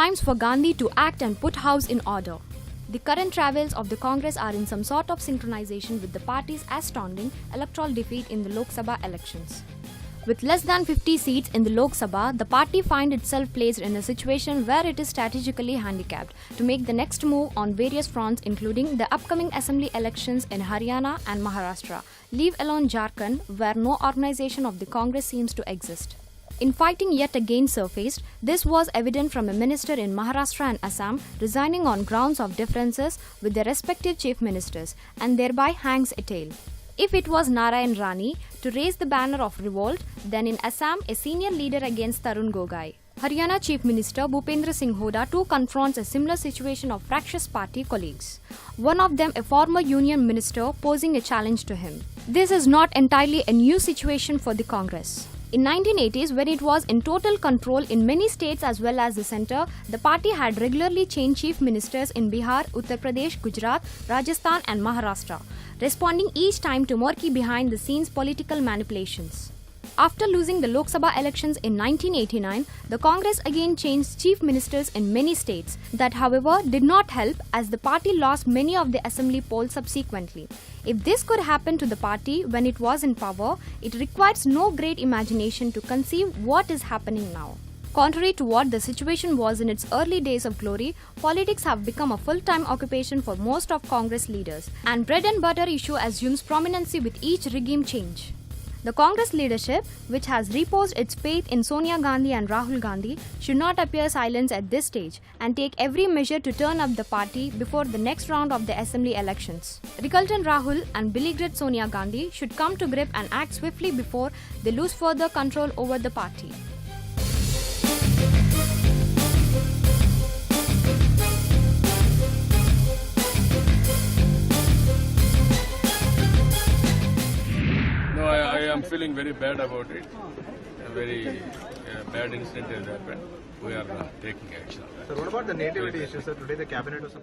times for Gandhi to act and put house in order. The current travels of the Congress are in some sort of synchronization with the party's astounding electoral defeat in the Lok Sabha elections. With less than 50 seats in the Lok Sabha, the party finds itself placed in a situation where it is strategically handicapped to make the next move on various fronts, including the upcoming assembly elections in Haryana and Maharashtra, leave alone Jharkhand, where no organization of the Congress seems to exist. Infighting yet again surfaced. This was evident from a minister in Maharashtra and Assam resigning on grounds of differences with their respective chief ministers, and thereby hangs a tale. If it was Narayan Rani to raise the banner of revolt, then in Assam a senior leader against Tarun Gogai. Haryana Chief Minister Bhupendra Singh Hooda too confronts a similar situation of fractious party colleagues. One of them a former union minister posing a challenge to him. This is not entirely a new situation for the Congress. In 1980s, when it was in total control in many states as well as the centre, the party had regularly changed chief ministers in Bihar, Uttar Pradesh, Gujarat, Rajasthan and Maharashtra, responding each time to murky behind-the-scenes political manipulations. After losing the Lok Sabha elections in 1989, the Congress again changed chief ministers in many states. That, however, did not help as the party lost many of the assembly polls subsequently. If this could happen to the party when it was in power, it requires no great imagination to conceive what is happening now. Contrary to what the situation was in its early days of glory, politics have become a full-time occupation for most of Congress leaders, and bread and butter issue assumes prominency with each regime change. The Congress leadership, which has reposed its faith in Sonia Gandhi and Rahul Gandhi, should not appear silent at this stage and take every measure to turn up the party before the next round of the assembly elections. Reluctant Rahul and beleaguered Sonia Gandhi should come to grip and act swiftly before they lose further control over the party. I am feeling very bad about it. A very bad incident has happened. We are taking action. So what about the nativity issue? So today the cabinet was